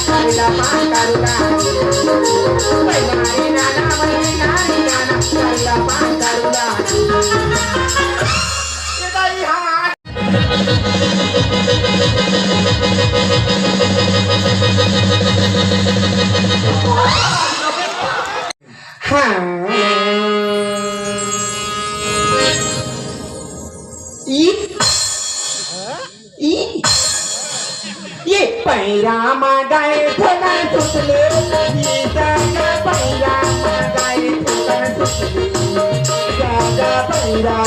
करुला पांडुला बैलारी नाना करुला पांडुला ये पैरा मागाय ठोकर सुटले ही जागा पैरा मागाय ठोकर सुटले जागा पैरा